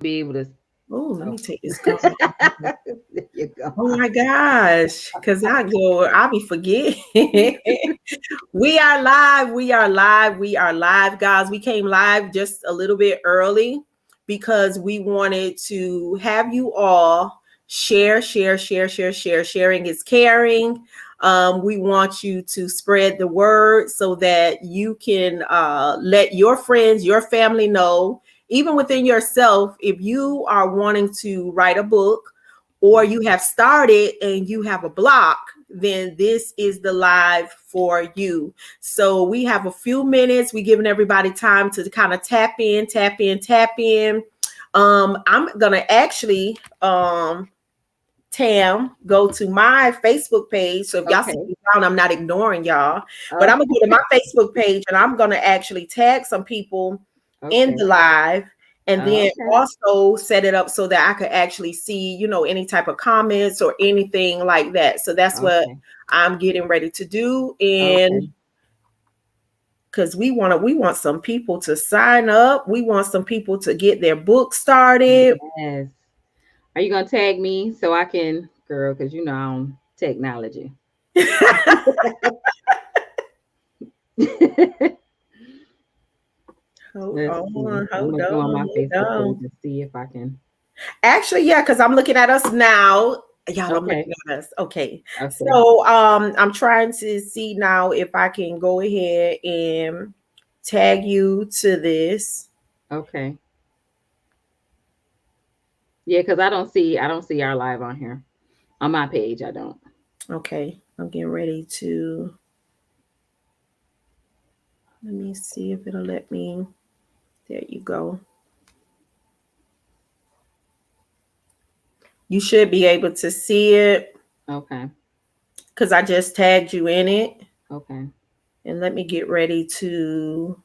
be able to. Oh, let me Oh, take this gum. there you go. Oh my gosh, because I'll be forgetting. We are live. We are live. We are live, guys. We came live just a little bit early because we wanted to have you all share, share, share, share, share. Sharing is caring. We want you to spread the word so that you can let your friends, your family know, even within yourself, if you are wanting to write a book or you have started and you have a block, then this is the live for you. So we have a few minutes. We're giving everybody time to kind of tap in, tap in, tap in. I'm gonna actually Tam, go to my Facebook page. So if y'all see Okay. me down, I'm not ignoring y'all, but Oh, I'm gonna go to my Facebook page and I'm gonna actually tag some people in okay. the live and then Okay. also set it up so that I could actually see, any type of comments or anything like that. So that's what Okay. I'm getting ready to do. And Okay. because we want some people to sign up, we want some people to get their book started. Yes. Are you gonna tag me so I can, girl? Because you know I'm technology. Hold Let's see. on, I'm hold gonna go on, on my hold Facebook page on. and see if I can. Actually, yeah, because I'm looking at us now. Y'all, I'm Okay. looking at us. Okay. Okay. So I'm trying to see now if I can go ahead and tag you to this. Okay. Yeah, because I don't see our live on here. On my page, I don't. Okay. I'm getting ready to let me see if it'll let me. There you go. You should be able to see it Okay. because I just tagged you in it. Okay. And let me get ready to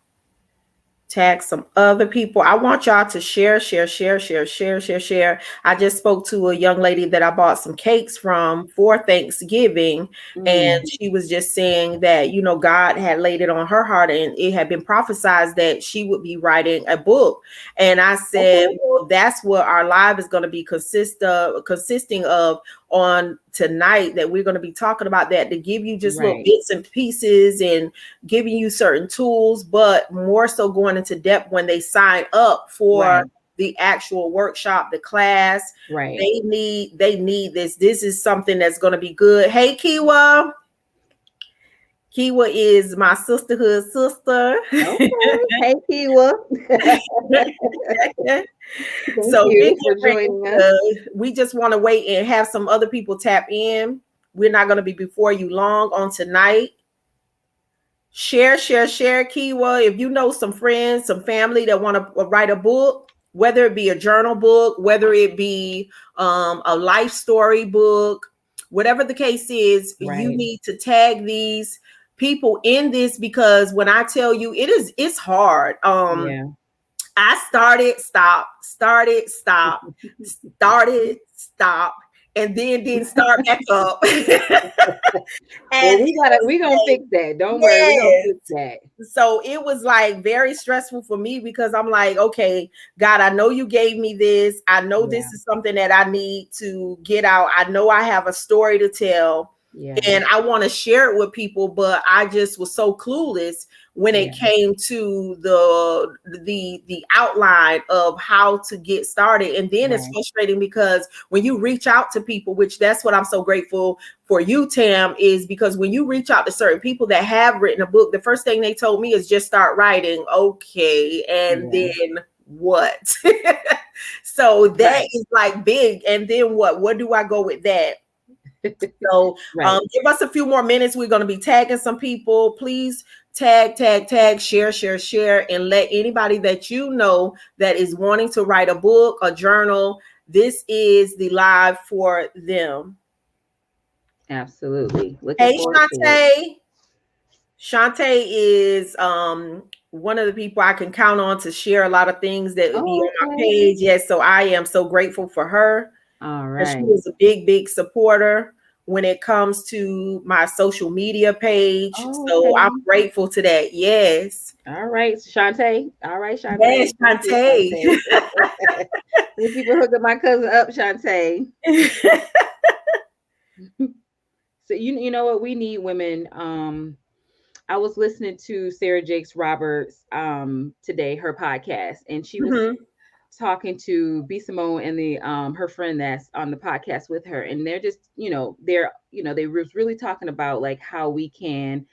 tag some other people. I want y'all to share, share, share, share, share, share, share. I just spoke to a young lady that I bought some cakes from for Thanksgiving, and Mm. she was just saying that, God had laid it on her heart and it had been prophesied that she would be writing a book. And I said, Okay. well, that's what our live is going to be consisting of on tonight, that we're going to be talking about that, to give you just little Right. bits and pieces and giving you certain tools, but more so going into depth when they sign up for Right. the actual workshop, the class. Right. They need this. This is something that's going to be good. Hey, Kiwa. Kiwa is my sisterhood sister. Okay. Hey, Kiwa. Thank So you for joining us. we just want to wait and have some other people tap in. We're not going to be before you long on tonight. Share, share, share, Kiwa. If you know some friends, some family that want to write a book, whether it be a journal book, whether it be a life story book, whatever the case is, you Right. need to tag these people in this, because when I tell you, it's hard. Yeah. I started, stop, started, stop, and then didn't start back up. Well, And we it gotta was we gonna fix that. Don't worry, we gonna yes. fix that. So it was like very stressful for me, because I'm like, okay, God, I know you gave me this. I know Yeah. this is something that I need to get out. I know I have a story to tell Yeah. and I want to share it with people, but I just was so clueless when it Yeah. came to the outline of how to get started. And then it's Right. frustrating because when you reach out to people, which that's what I'm so grateful for you, Tam, is because when you reach out to certain people that have written a book, the first thing they told me is just start writing. Okay, and Yeah. then what? So that Right. is like big. And then what? Where do I go with that? So Right. give us a few more minutes. We're going to be tagging some people. Please tag, tag, tag, share, share, share, and let anybody that you know that is wanting to write a book, a journal. This is the live for them. Absolutely. Looking Hey, forward to it. Shantae. Shantae is one of the people I can count on to share a lot of things that would be Oh, on my okay. page. Yes, so I am so grateful for her. All And she right. was a big, big supporter when it comes to my social media page. Oh, So I'm okay. grateful to that. Yes. All right, Shantae. All right, Shantae. Yes, Thank you, Shantae. Shantae. The people hooking my cousin up, Shantae. So you know what? We need women. I was listening to Sarah Jakes Roberts today, her podcast, and she was Mhm. talking to B Simone and the her friend that's on the podcast with her, and they're just they was really talking about like how we can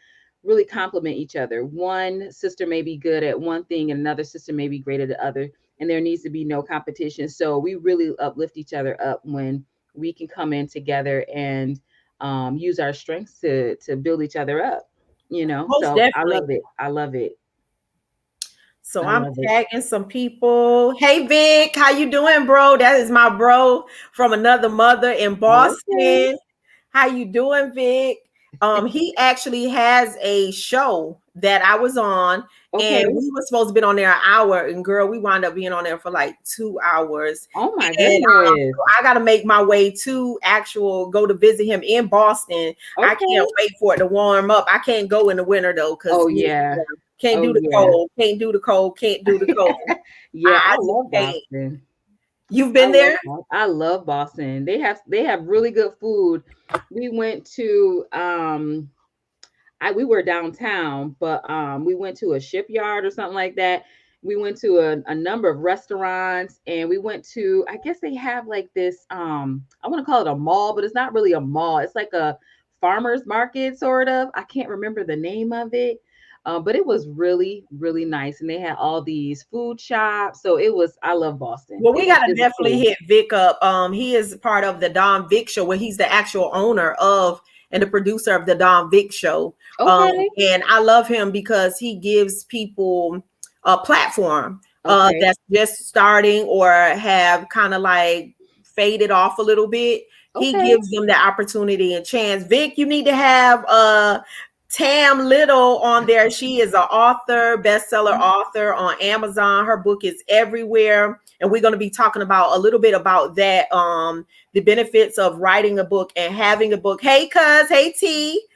really complement each other. One sister may be good at one thing, and another sister may be great at the other, and there needs to be no competition. So we really uplift each other up when we can come in together and use our strengths to build each other up. Most So I definitely. love it. I love it. So I I'm love it. tagging some people. Hey Vic, how you doing, bro? That is my bro from another mother in Okay. Boston. How you doing, Vic? He actually has a show that I was on, and Okay. we were supposed to be on there an hour, and girl, we wound up being on there for like 2 hours. Oh my And goodness. I got to make my way to actual go to visit him in Boston. I Okay. can't wait for it to warm up. I can't go in the winter though, Oh because yeah. can't Oh do the yeah. cold, can't do the cold, can't do the cold. Yeah, I I just love can't. Boston. You've I been love there? Boston. I love Boston. They have really good food. We went to we were downtown, but we went to a shipyard or something like that. We went to a number of restaurants, and we went to, I guess they have like this I want to call it a mall, but it's not really a mall. It's like a farmers market sort of. I can't remember the name of it. But it was really, really nice, and they had all these food shops. So it was. I love Boston. Well, It we was. gotta It was definitely cool. hit Vic up. He is part of the Don Vic show, where he's the actual owner of and the producer of the Don Vic show. Okay. And I love him because he gives people a platform Okay. that's just starting or have kind of like faded off a little bit. He Okay. gives them the opportunity and chance. Vic, you need to have Tam Little on there. She is an author, bestseller author on Amazon. Her book is everywhere. And we're going to be talking about a little bit about that, the benefits of writing a book and having a book. Hey, cuz, hey, T,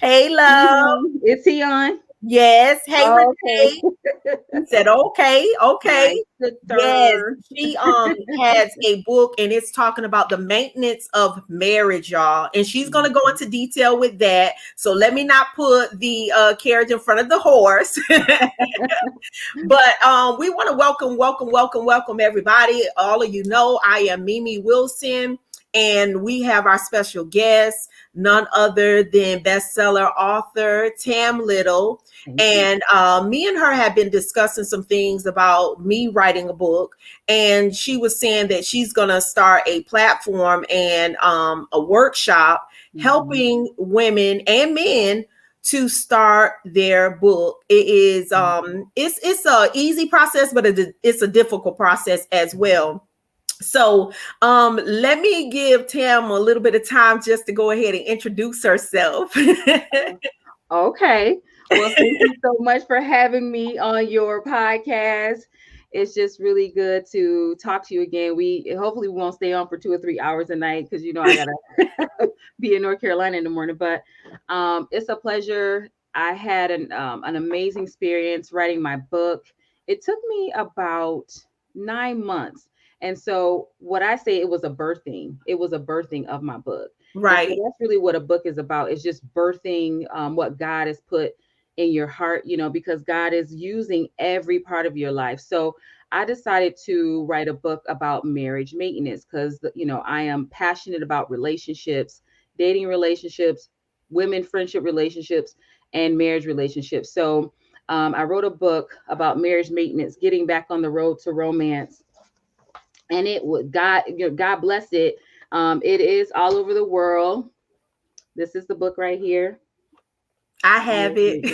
hey, love. Is he on? Yes, hey, Okay. Renee. He said, okay, okay. My Yes, sister. she has a book and it's talking about the maintenance of marriage, y'all. And she's gonna go into detail with that. So let me not put the carriage in front of the horse. But we want to welcome everybody. All of you know I am Mimi Wilson, and we have our special guest, none other than bestseller author Tam Little. Thank you. And me and her have been discussing some things about me writing a book. And she was saying that she's going to start a platform and a workshop Mhm. helping women and men to start their book. It is it's a easy process, but it's a difficult process as well. So let me give Tam a little bit of time just to go ahead and introduce herself. Okay. Well, thank you so much for having me on your podcast. It's just really good to talk to you again. We hopefully we won't stay on for 2 or 3 hours a night because I gotta be in North Carolina in the morning. But it's a pleasure. I had an amazing experience writing my book. It took me about 9 months. And so what I say, it was a birthing. It was a birthing of my book. And so Right. that's really what a book is about. It's just birthing what God has put in your heart, because God is using every part of your life. So I decided to write a book about marriage maintenance because, I am passionate about relationships, dating relationships, women friendship relationships, and marriage relationships. So I wrote a book about marriage maintenance, getting back on the road to romance, and it would God bless it. It is all over the world. This is the book right here. I have it.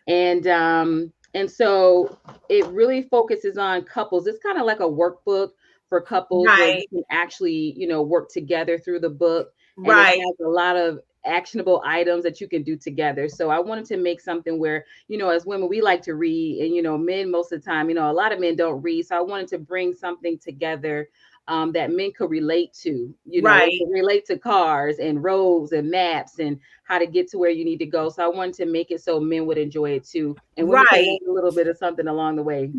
And so it really focuses on couples. It's kind of like a workbook for couples where you Right. can actually, work together through the book, and it Right. has a lot of actionable items that you can do together. So I wanted to make something where, as women, we like to read, and men most of the time, a lot of men don't read. So I wanted to bring something together that men could relate to. It Right. could relate to cars and roads and maps and how to get to where you need to go. So I wanted to make it so men would enjoy it too, and women can Right. learn a little bit of something along the way.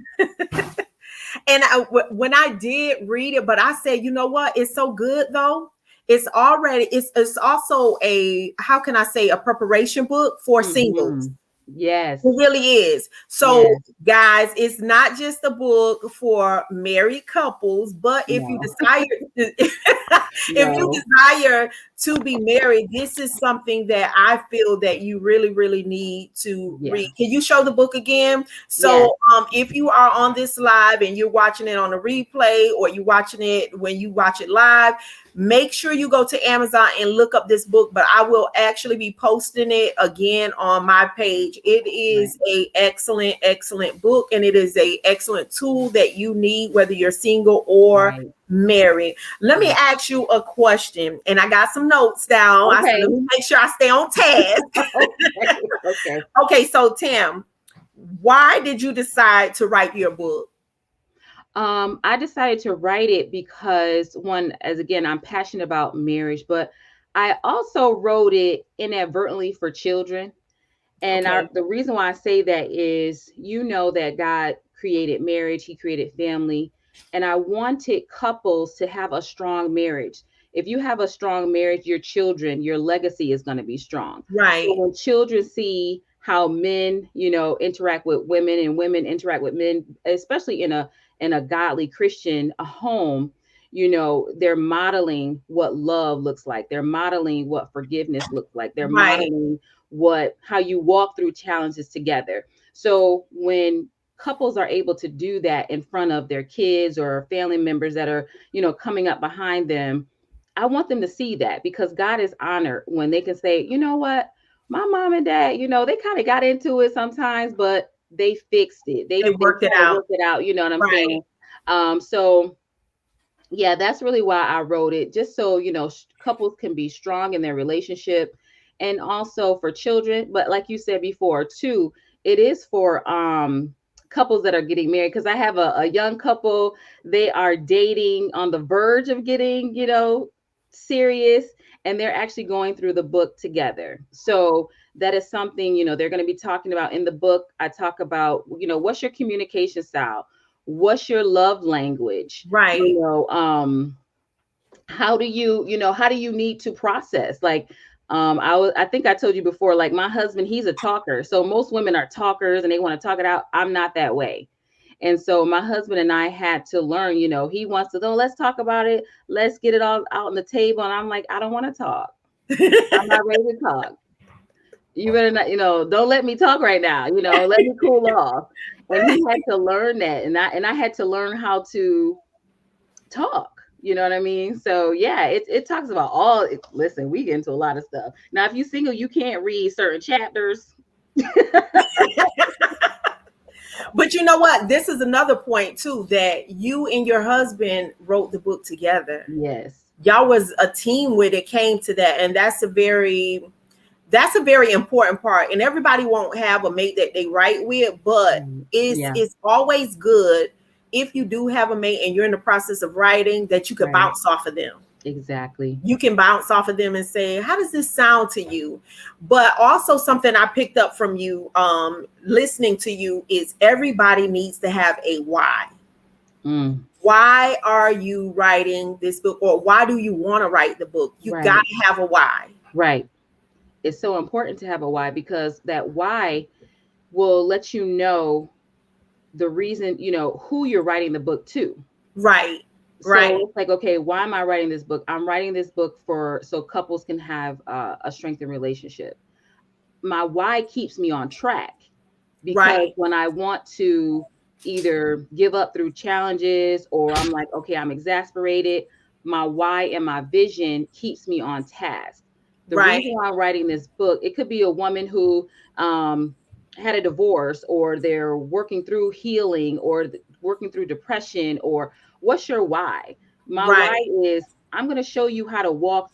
And when I did read it, but I said, you know what? It's so good though. It's already, it's also a, how can I say, a preparation book for singles. Hmm. Yes. It really is. So, Yes. guys, it's not just a book for married couples, but if you No. desire, if you No. desire to be married, this is something that I feel that you really, really need to Yeah. read. Can you show the book again? Yes. So, if you are on this live and you're watching it on a replay, or you watching it when you watch it live, make sure you go to Amazon and look up this book. But I will actually be posting it again on my page. It Right. is a excellent book, and it is a excellent tool that you need, whether you're single or Right. married. Let me Right. ask you a question, and I got some notes down. I said, Okay. let me make sure I stay on task. Okay. Okay. Okay, so Tim, why did you decide to write your book? I decided to write it because one, as again, I'm passionate about marriage, but I also wrote it inadvertently for children. And Okay, the reason why I say that is, that God created marriage, He created family, and I wanted couples to have a strong marriage. If you have a strong marriage, your children, your legacy is going to be strong. So right, when children see how men, interact with women and women interact with men, especially in a godly Christian home, they're modeling what love looks like. They're modeling what forgiveness looks like. They're right, modeling how you walk through challenges together. So when couples are able to do that in front of their kids or family members that are, coming up behind them, I want them to see that, because God is honored when they can say, you know what, my mom and dad, they kind of got into it sometimes, but they fixed it. They they they worked it kind of out. worked it out, you know what I'm Right. saying? So yeah, that's really why I wrote it, just so couples can be strong in their relationship, and also for children. But like you said before too, it is for couples that are getting married, because I have a young couple. They are dating on the verge of getting serious, and they're actually going through the book together. So that is something they're going to be talking about in the book. I talk about what's your communication style, what's your love language, Right. how do you need to process, like, I think I told you before, like my husband, he's a talker. So most women are talkers and they want to talk it out. I'm not that way. And so my husband and I had to learn, he wants to go, let's talk about it, let's get it all out on the table, and I'm like, I don't want to talk. I'm not ready to talk. You better not, don't let me talk right now, let me cool off. And he had to learn that, and I had to learn how to talk. You know what I mean? So yeah, it talks about listen, we get into a lot of stuff. Now, if you're single, you can't read certain chapters. But you know what? This is another point too, that you and your husband wrote the book together. Yes. Y'all was a team when it came to that, and that's a very important part. And everybody won't have a mate that they write with, but Mm, it's yeah. it's always good if you do have a mate and you're in the process of writing, that you could Right. bounce off of them. Exactly. You can bounce off of them and say, how does this sound to you? But also something I picked up from you, listening to you, is everybody needs to have a why. Mm, Why are you writing this book, or why do you want to write the book? You got right. to have a why. Right. It's so important to have a why, because that why will let you know the reason, who you're writing the book to. Right. Right. So it's like, okay, why am I writing this book? I'm writing this book so couples can have a strengthened relationship. My why keeps me on track, because Right. when I want to either give up through challenges, or I'm like, okay, I'm exasperated, my why and my vision keeps me on task. The Right. reason why I'm writing this book, it could be a woman who had a divorce, or they're working through healing, or working through depression, or what's your why? My why Right. is, I'm going to show you how to walk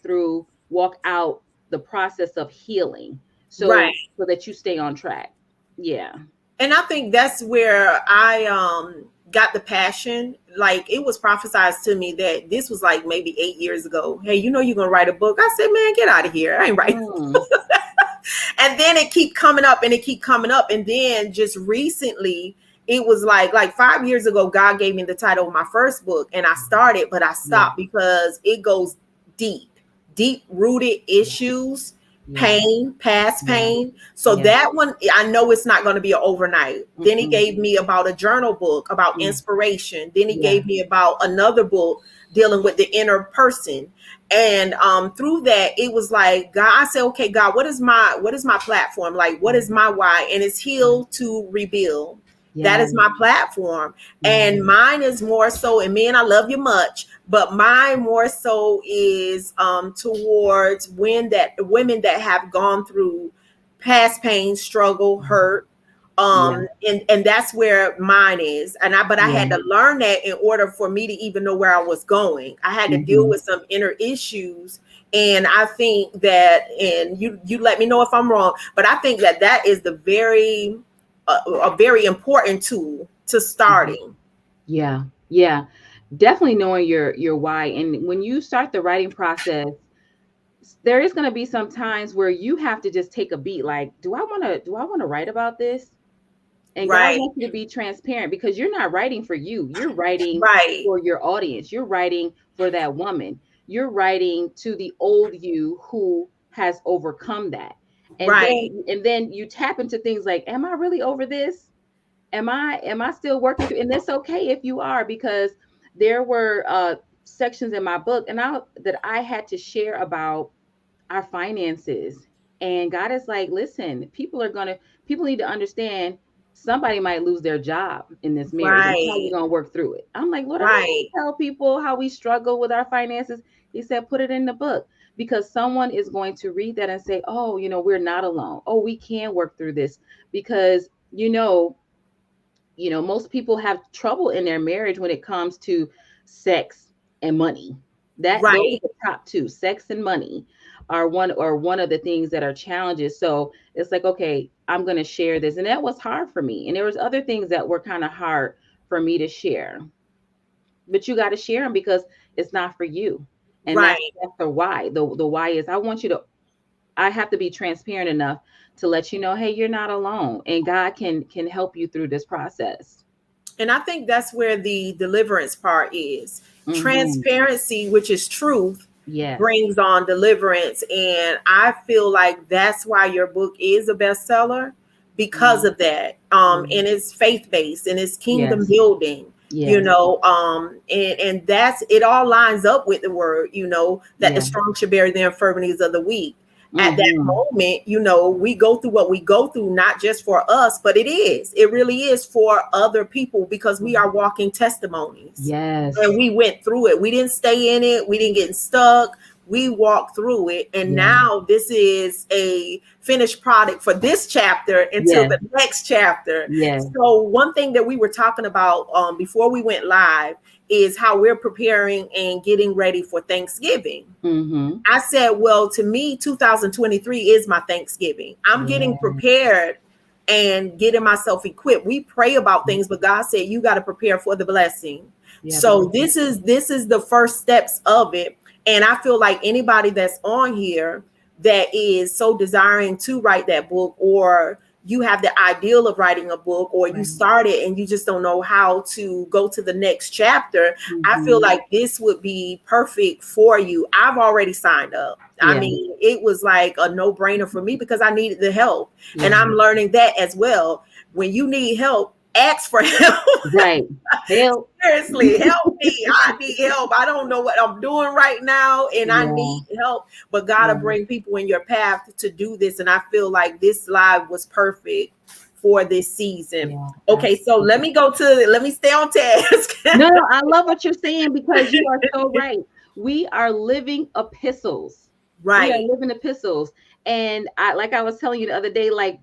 out the process of healing, Right. so that you stay on track. Yeah. And I think that's where I got the passion. Like, it was prophesied to me that this was like maybe 8 years ago. Hey, you're gonna write a book. I said, man, get out of here. I ain't writing. Mm, And then it keep coming up, and it keep coming up. And then just recently it was like 5 years ago, God gave me the title of my first book, and I started, but I Yeah. stopped because it goes deep, deep rooted issues, Yeah. pain, past Yeah. pain. So Yeah. that one, I know it's not going to be an overnight. Then he Mm-mm. gave me about a journal book about Mm. inspiration. Then he Yeah. gave me about another book dealing with the inner person. And through that, it was like, God, I said, okay, God, what is my platform? Like, what Yeah. is my why? And it's Yeah. heal to rebuild. That Yeah. is my platform. Yeah. And mine is more so, and man, I love you much, but mine more so is towards women that have gone through past pain, struggle, hurt. Yeah. And that's where mine is. But I Yeah. had to learn that in order for me to even know where I was going. I had to deal Mm-hmm. with some inner issues. And I think that, and you let me know if I'm wrong, but I think that that is a very important tool to Mm-hmm. starting. Yeah. Yeah. Definitely knowing your why. And when you start the writing process, there is going to be some times where you have to just take a beat. Like, do I want to write about this? And God Right, wants you to be transparent because you're not writing for you. You're writing right, for your audience. You're writing for that woman. You're writing to the old you who has overcome that. right, And then you tap into things like, am I really over this? Am I still working through? And that's okay if you are, because there were sections in my book that I had to share about our finances. And God is like, listen, people need to understand somebody might lose their job in this marriage. And how are you right, going to work through it? I'm like, Lord, I don't want right, to tell people how we struggle with our finances. He said, put it in the book, because someone is going to read that and say, oh, we're not alone. Oh, we can work through this, because most people have trouble in their marriage when it comes to sex and money. That those are right. the top two. Sex and money are one of the things that are challenges. So it's like, okay, I'm going to share this, and that was hard for me. And there was other things that were kind of hard for me to share, but you got to share them because it's not for you. And that's Right. that's the why. The why is, I have to be transparent enough to let you know, hey, you're not alone, and God can help you through this process. And I think that's where the deliverance part is. Hmm. Transparency, which is truth, Yes. brings on deliverance. And I feel like that's why your book is a bestseller, because Yeah. of that. Yeah. And it's faith based and it's kingdom Yes. building, Yes. and that's it all lines up with the word, that the Yeah. strong should bear the infirmities of the weak. At that Hmm. moment, we go through what we go through, not just for us, but it really is for other people, because we are walking testimonies. And Yes. we went through it. We didn't stay in it. We didn't get stuck. We walked through it. And Yeah. now this is a finished product for this chapter until Yes. the next chapter. Yes. So, one thing that we were talking about before we went live is how we're preparing and getting ready for Thanksgiving. Hmm. I said, well, to me, 2023 is my Thanksgiving. I'm getting Yeah. prepared and getting myself equipped. We pray about things, but God said you got to prepare for the blessing. Yeah. The So blessing. this is the first steps of it. And I feel like anybody that's on here that is so desiring to write that book, or you have the ideal of writing a book, or you Right. started and you just don't know how to go to the next chapter, I feel Hmm. like this would be perfect for you. I've already signed up. I Yeah. mean, it was like a no-brainer for me because I needed the help. And Yeah. I'm learning that as well. When you need help, ask for help. Right. Help. Seriously, help me. I need help. I don't know what I'm doing right now, and I Yeah. need help. But God will Yeah. bring people in your path to do this. And I feel like this live was perfect for this season. Yeah. Okay, so Absolutely. let me stay on task. No, no, I love what you're saying, because you are so right. We are living epistles. We are Right, living epistles. And like I was telling you the other day, like,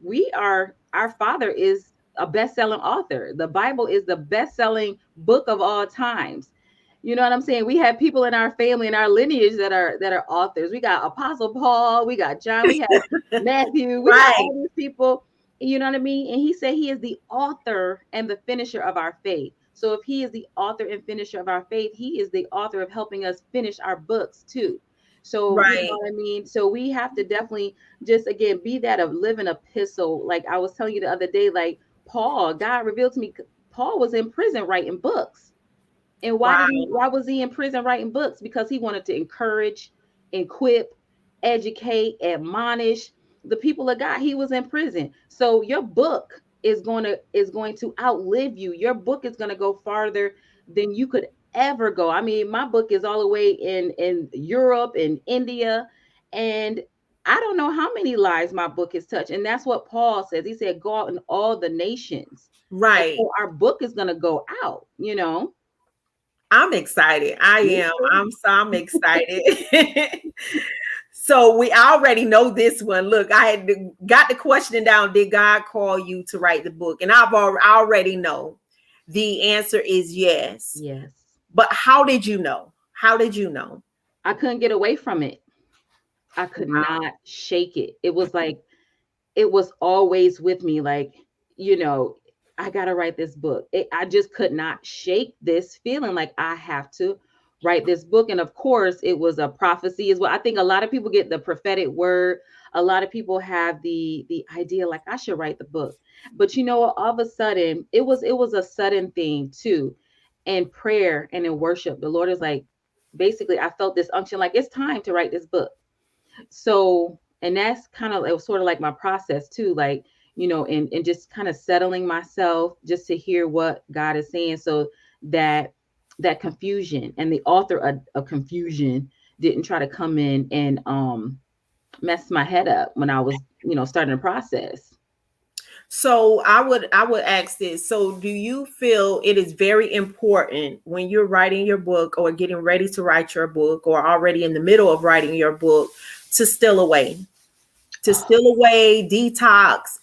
our father is a best-selling author. The Bible is the best-selling book of all times. You know what I'm saying? We have people in our family and our lineage that are authors. We got Apostle Paul, we got John, we have Matthew, we got right, all these people. You know what I mean? And he said he is the author and the finisher of our faith. So if he is the author and finisher of our faith, he is the author of helping us finish our books too. So you know right, what I mean? So we have to definitely just, again, be that of living epistle. Like I was telling you the other day, like Paul, God revealed to me. Paul was in prison writing books. And Wow. why was he in prison writing books? Because he wanted to encourage, equip, educate, admonish the people of God. He was in prison. So your book is going to outlive you. Your book is going to go farther than you could ever go. I mean, my book is all the way in Europe and India, and I don't know how many lives my book has touched. And that's what Paul says. He said, go out in all the nations. And Right. so our book is going to go out, you know. I'm excited. I Me am. too. I'm excited. So we already know this one. Look, got the question down. Did God call you to write the book? And I already know the answer is yes. Yes. But how did you know? How did you know? I couldn't get away from it. I could Wow. not shake it. It was like it was always with me, like, you know, I got to write this book. I just could not shake this feeling like I have to write this book. And of course it was a prophecy as well. I think a lot of people get the prophetic word. A lot of people have the idea like I should write the book. But you know what, all of a sudden it was a sudden thing too. And prayer and in worship, the Lord is like, basically I felt this unction like it's time to write this book. So, and that's kind of, it was sort of like my process too, like, and just kind of settling myself just to hear what God is saying, so that that confusion and the author of confusion didn't try to come in and mess my head up when I was, starting the process. So I would ask this. So do you feel it is very important when you're writing your book or getting ready to write your book or already in the middle of writing your book to steal away? To Oh, steal away, detox,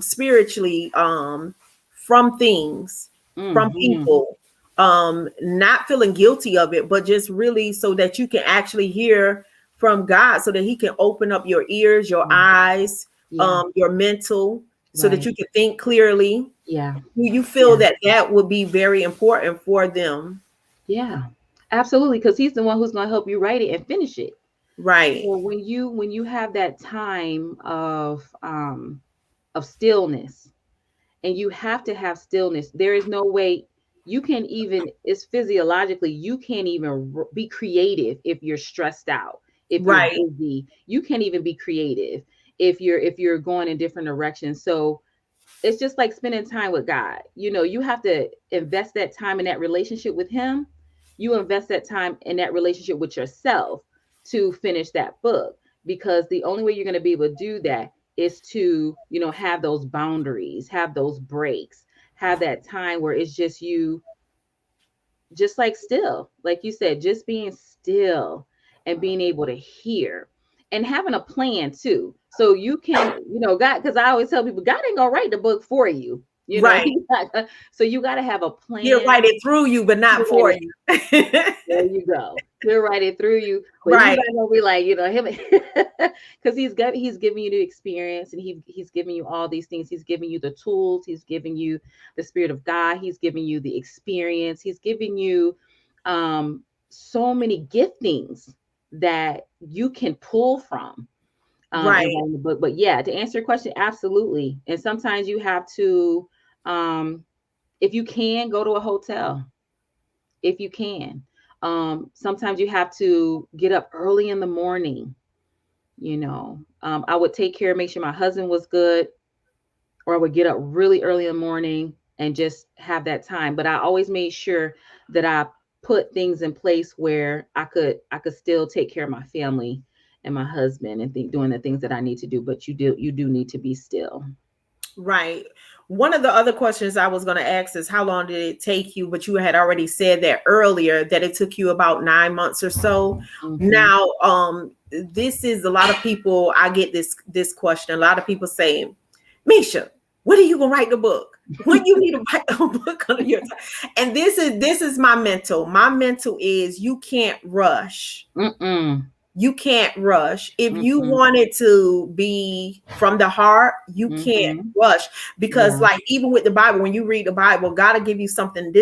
spiritually, from things, from mm-hmm. people, not feeling guilty of it, but just really so that you can actually hear from God, so that He can open up your ears, your Yeah, eyes, yeah, your mental, so that right. you can think clearly. Yeah, Do you feel yeah, that that would be very important for them? yeah, absolutely, because he's the one who's going to help you write it and finish it. Right, So when you have that time of stillness, and you have to have stillness, there is no way you can even, it's physiologically, you can't even be creative if you're stressed out, if you're right, busy, you can't even be creative if you're going in different directions. So it's just like spending time with God. You have to invest that time in that relationship with Him. You invest that time in that relationship with yourself to finish that book, because the only way you're going to be able to do that is to, have those boundaries, have those breaks, have that time where it's just you, just like still, like you said, just being still and being able to hear and having a plan too. So you can, God, because I always tell people, God ain't gonna write the book for you. right. He's not so you got to have a He'll plan. write it through you, but not You write for it, you. there you go. He'll write it through you, but he's Right, not gonna be like, him, because he's giving you the experience, and he's giving you all these things. He's giving you the tools. He's giving you the Spirit of God. He's giving you the experience. He's giving you so many giftings that you can pull from in right. writing the book. But yeah, to answer your question, absolutely. And sometimes you have to, um, if you can, go to a hotel if you can. Sometimes you have to get up early in the morning. I would take care, make sure my husband was good, or I would get up really early in the morning and just have that time. But I always made sure that I put things in place where I could still take care of my family and my husband and doing the things that I need to do. But you do need to be still. Right. One of the other questions I was going to ask is how long did it take you? But you had already said that earlier that it took you about 9 months or so. Hmm. Now, this is a lot of people. I get this question. A lot of people saying, "Misha, when are you gonna write the book? When you need to write a book under your time?" And this is my mental. My mental is you can't rush. Mm-mm. You can't rush. If you Mm-mm. want it to be from the heart, you can't Mm-hmm. rush, because Yeah. like even with the Bible, when you read the Bible, God will give you something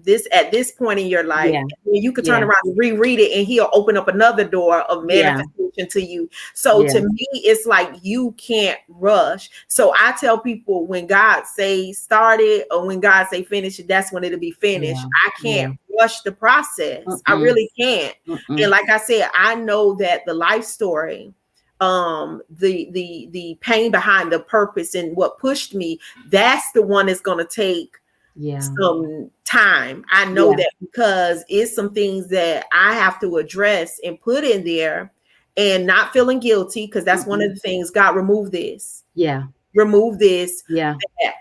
this at this point in your life. Yeah. And you could turn Yeah. around and reread it, and he'll open up another door of Yeah. manifestation to you. So Yeah. to me, it's like you can't rush. So I tell people, when God say start it or when God say finish it, that's when it'll be finished. Yeah. I Yeah. can't rush the process. I Mm-mm. really can't. And Mm-mm. like I said, I know that the life story, the pain behind the purpose and what pushed me, that's the one that's going to take Yeah. some time. I know Yeah. that because it's some things that I have to address and put in there, and not feeling guilty, because that's one of Mm-mm. the things. God, remove this, Yeah. remove this. Yeah.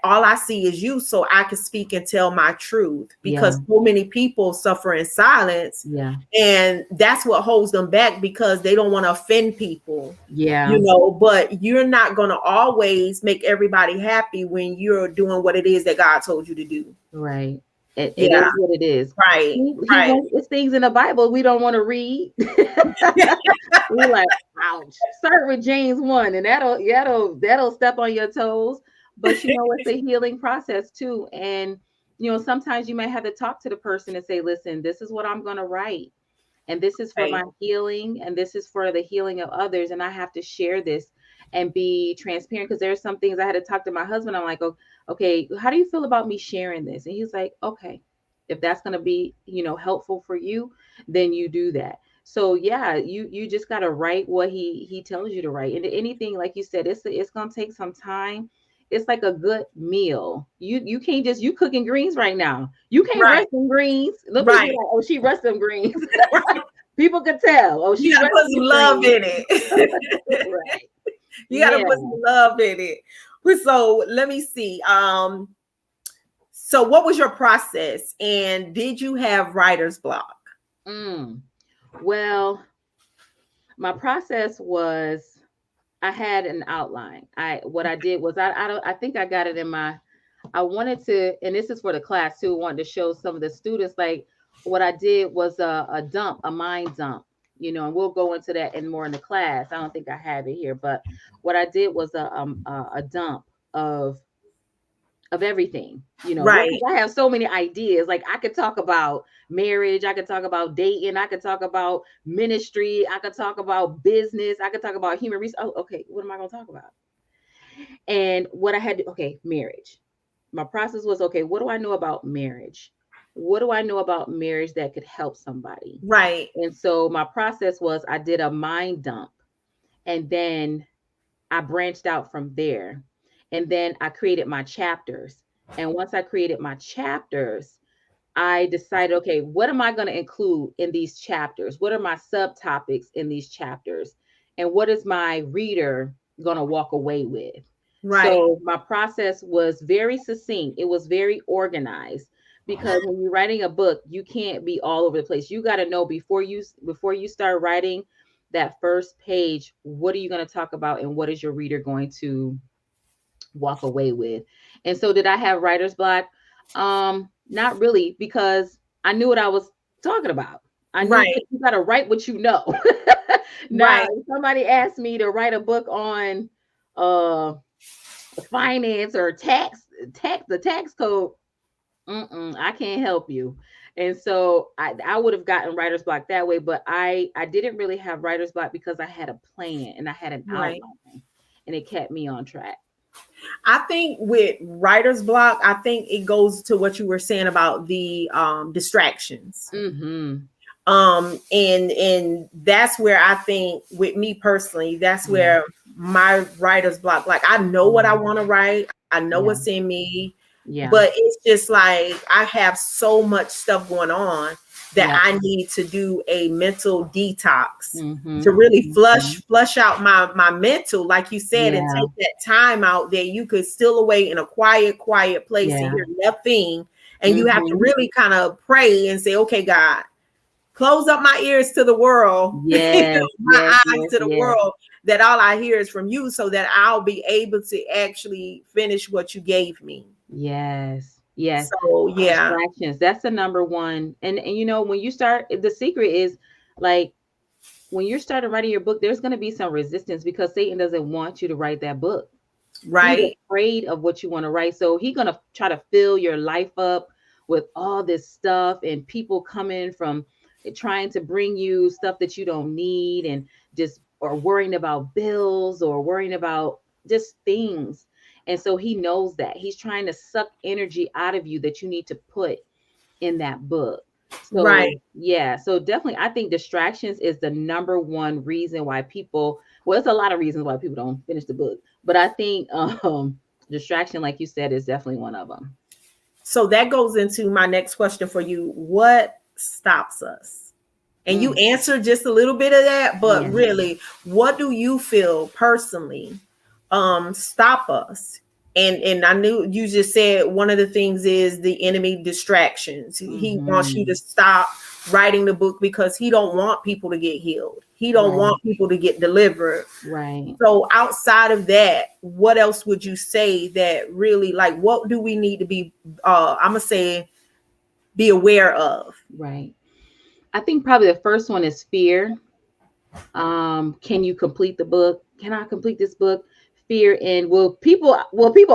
All I see is you, so I can speak and tell my truth, Yeah. because so many people suffer in silence, Yeah. and that's what holds them back, because they don't want to offend people, Yeah. but you're not going to always make everybody happy when you're doing what it is that God told you to do. Right. It Yeah, is what it is. right, He right. wants it's things in the Bible we don't want to read. We like, ouch. Start with James 1, and that'll step on your toes. But it's a healing process too. And sometimes you might have to talk to the person and say, listen, this is what I'm gonna write. And this is for Right, my healing, and this is for the healing of others. And I have to share this and be transparent, because there's some things I had to talk to my husband. I'm like, oh, okay, how do you feel about me sharing this? And he's like, okay, if that's going to be, helpful for you, then you do that. So yeah, you just got to write what he tells you to write. And anything, like you said, it's going to take some time. It's like a good meal. You can't just, you cooking greens right now. You can't right, rush them greens. Look, people right. like, oh, she rushed them greens. People could tell. Oh, You she got to rushed put some these love greens. in it. Right. You got to Yeah. put some love in it. So let me see. So what was your process, and did you have writer's block? Mm. Well, my process was, I had an outline. What I did was, I don't, I think I got it in my, I wanted to, and this is for the class too, wanted to show some of the students, like what I did was a dump, a mind dump, and we'll go into that and more in the class. I don't think I have it here, but what I did was a dump of everything, what, Right, because I have so many ideas. Like, I could talk about marriage, I could talk about dating, I could talk about ministry, I could talk about business, I could talk about human resource. Oh, okay, what am I going to talk about? And what I had to, okay, marriage. My process was, okay, what do I know about marriage? What do I know about marriage that could help somebody? right, And so my process was, I did a mind dump, and then I branched out from there. And then I created my chapters. And once I created my chapters, I decided, okay, what am I going to include in these chapters? What are my subtopics in these chapters? And what is my reader going to walk away with? right, So my process was very succinct. It was very organized, because when you're writing a book, you can't be all over the place. You got to know before you start writing that first page, what are you going to talk about, and what is your reader going to walk away with? And so, did I have writer's block? Not really, because I knew what I was talking about. I knew right, you got to write what you know. Now, right. if somebody asked me to write a book on uh finance or the tax code, I can't help you. And so I would have gotten writer's block that way, but I didn't really have writer's block, because I had a plan and I had an Right. outline, and it kept me on track. I think with writer's block, I think it goes to what you were saying about the distractions. Mm-hmm. And that's where I think, with me personally, that's Yeah. where my writer's block, like, I know what I Yeah. want to write, I know what's Yeah. in me, Yeah. but it's just like I have so much stuff going on that Yeah. I need to do a mental detox Mm-hmm. to really Mm-hmm. flush out my mental, like you said, and Yeah. take that time out that you could still away in a quiet place and Yeah. hear nothing. And you have to Mm-hmm. really kind of pray and say, okay, God, close up my ears to the world, Yes. Yes. my eyes Yes. to the Yes. world, that all I hear is from you, so that I'll be able to actually finish what you gave me. Yes. Yes. So yeah, Distractions. That's the number one. And when you start, the secret is, like, when you're starting writing your book, there's going to be some resistance, because Satan doesn't want you to write that book. He's right, afraid of what you want to write. So he's going to try to fill your life up with all this stuff and people coming from trying to bring you stuff that you don't need, and just or worrying about bills or worrying about just things. And so he knows that he's trying to suck energy out of you that you need to put in that book. So Right. yeah, so definitely I think distractions is the number one reason why people, well, it's a lot of reasons why people don't finish the book, but I think distraction, like you said, is definitely one of them. So that goes into my next question for you. What stops us? And you Mm, answered just a little bit of that, but yeah. really, what do you feel personally stop us? And I knew you just said one of the things is the enemy distractions. He wants you to Hmm. stop writing the book because he don't want people to get healed. He don't Right. want people to get delivered. Right. So outside of that, what else would you say that really, like, what do we need to be I'm gonna say be aware of? Right. I think probably the first one is fear. Can you complete the book? Can I complete this book? Fear, and will people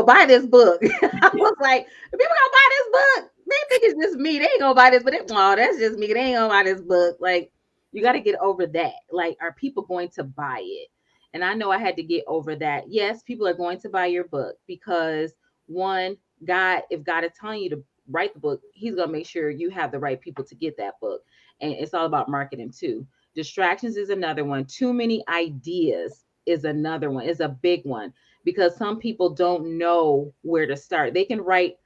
buy this book? I was like, people gonna buy this book? They think it's just me. They ain't gonna buy this, but oh, that's just me. They ain't gonna buy this book. Like, you got to get over that. Like, are people going to buy it? And I know I had to get over that. Yes, people are going to buy your book because one, God, if God is telling you to write the book, He's gonna make sure you have the right people to get that book. And it's all about marketing too. Distractions is another one. Too many ideas is another one. Is a big one because some people don't know where to start. They can write,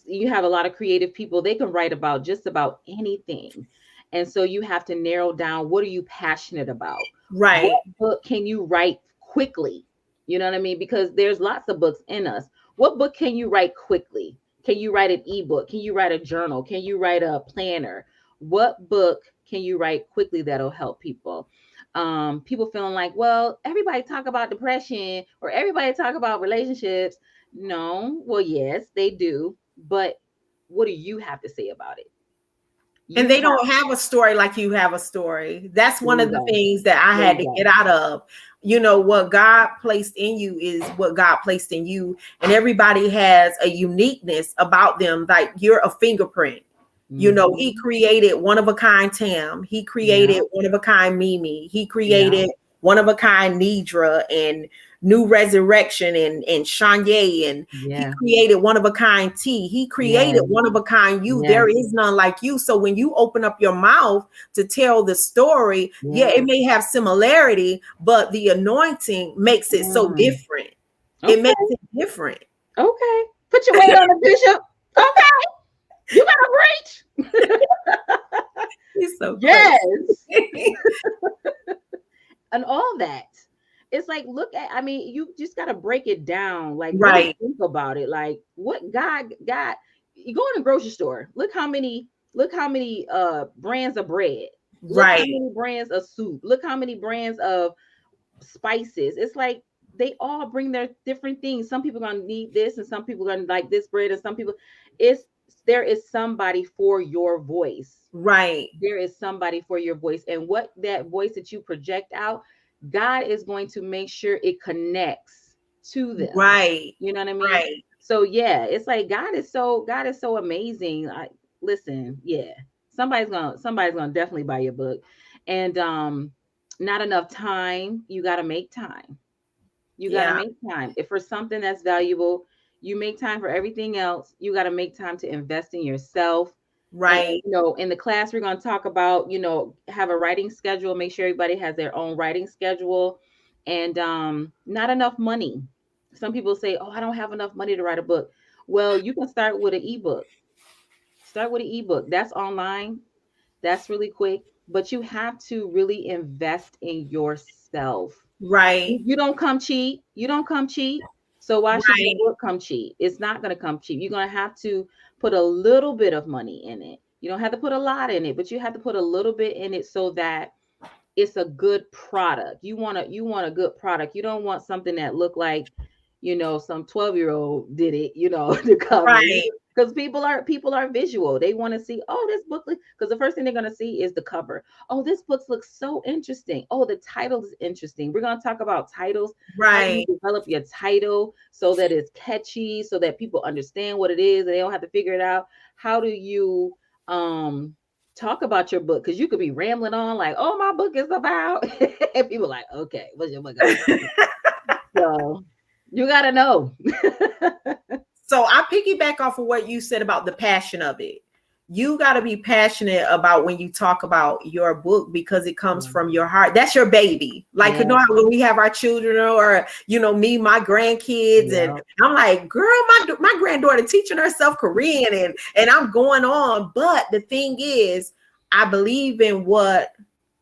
you have a lot of creative people, they can write about just about anything. And so you have to narrow down, what are you passionate about? What Right. book can you write quickly? You know what I mean? Because there's lots of books in us. What book can you write quickly? Can you write an ebook? Can you write a journal? Can you write a planner? What book can you write quickly that'll help people? People feeling like, well, everybody talk about depression or everybody talk about relationships. No, well, yes, they do, but what do you have to say about it? And You they have don't have a story like you have a story. That's one of the bingo, things that I had to bingo. get out of. You know, what God placed in you is what God placed in you. And everybody has a uniqueness about them. Like, you're a fingerprint. You know, he Hmm. created one of a kind Tam. He Yeah, created one of a kind Mimi. He yeah, created one of a kind Nidra and New Resurrection and Shanye. And he yeah, created one of a kind T. He yeah, created one of a kind you. There yes, is none like you. So when you open up your mouth to tell the story, yeah, yeah. it may have similarity, but the anointing makes it so Mm. different. It makes Okay, it different. okay. Put your weight on the bishop. Okay, you better preach. It's so crazy. Yes, and all that. It's like, look at, I mean, you just got to break it down, like really Right, think about it. Like, what God got, you go in the grocery store, look how many brands of bread, look how right, many brands of soup, look how many brands of spices. It's like they all bring their different things. Some people are gonna need this, and some people are gonna like this bread, and some people, it's, there is somebody for your voice. right, There is somebody for your voice, and what that voice that you project out, God is going to make sure it connects to them. right, You know what I mean? right. So yeah, it's like God is so amazing. I listen, yeah, somebody's gonna definitely buy your book. And not enough time, you got to make time. You got to Yeah, make time. If for something that's valuable, you make time for everything else. You got to make time to invest in yourself. And right, in the class we're going to talk about, have a writing schedule, make sure everybody has their own writing schedule. And not enough money. Some people say, "Oh, I don't have enough money to write a book." Well, you can start with an ebook. Start with an ebook. That's online. That's really quick, but you have to really invest in yourself. You right, you don't come cheap. You don't come cheap. So why should your right, book come cheap? It's not going to come cheap. You're going to have to put a little bit of money in it. You don't have to put a lot in it, but you have to put a little bit in it so that it's a good product. You want a good product. You don't want something that look like, some 12-year-old did it, the cover. right, because people are visual. They want to see, oh, this book, because the first thing they're going to see is the cover. Oh, this book looks so interesting. Oh, the title is interesting. We're going to talk about titles. How do you Right. develop your title so that it's catchy, so that people understand what it is and they don't have to figure it out? How do you talk about your book? Because you could be rambling on like, oh, my book is about and people like, okay, what's your book about? So you got to know. So I piggyback off of what you said about the passion of it. You got to be passionate about when you talk about your book because it comes Yeah. from your heart. That's your baby. Like, you Yeah. know, how when we have our children or, you know, me, my grandkids, and Yeah. I'm like, girl, my granddaughter teaching herself Korean and I'm going on. But the thing is, I believe in what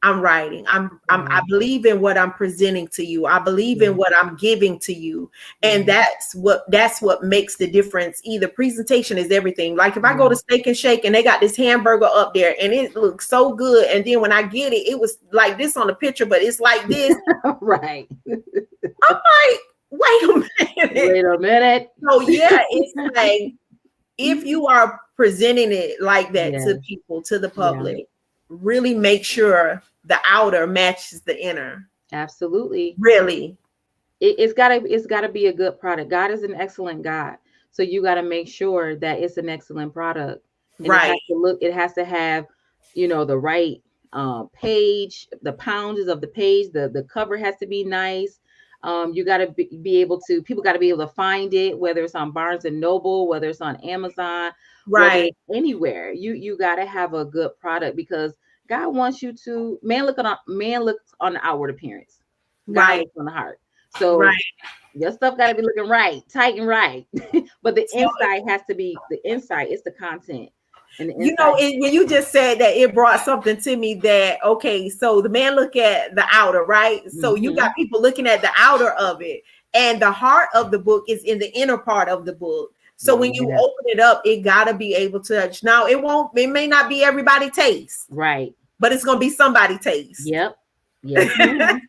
I'm writing. I Yeah. believe in what I'm presenting to you. I believe in Yeah. what I'm giving to you. And Yeah. that's what makes the difference. Either presentation is everything. Like if I go Yeah. to Steak and Shake and they got this hamburger up there and it looks so good, and then when I get it, it was like this on the picture, but it's like this. Right. I'm like, wait a minute. Wait a minute. So yeah, it's like if you are presenting it like that to Yes. people, to the Yeah. public, really make sure the outer matches the inner. Absolutely. Really. It's gotta be a good product. God is an excellent God. So you gotta make sure that it's an excellent product. And it has Right. to look, it has to have, the right page, the pounds of the page, the cover has to be nice. You gotta be able to, people gotta be able to find it, whether it's on Barnes and Noble, whether it's on Amazon, whether Right. it's anywhere. You gotta have a good product because God wants you to, man looks on the outward appearance. God Right. looks on the heart. So Right. your stuff got to be looking right, tight and right. But the So inside has to be the inside. It's the content, and the you know, inside. when you just said that, it brought something to me that, okay, so the man look at the outer, right? So you got Hmm. people looking at the outer of it, and the heart of the book is in the inner part of the book. So when you Yeah. open it up, it got to be able to touch. Now it may not be everybody taste, Right. but it's going to be somebody taste. Yep. Yes, ma'am.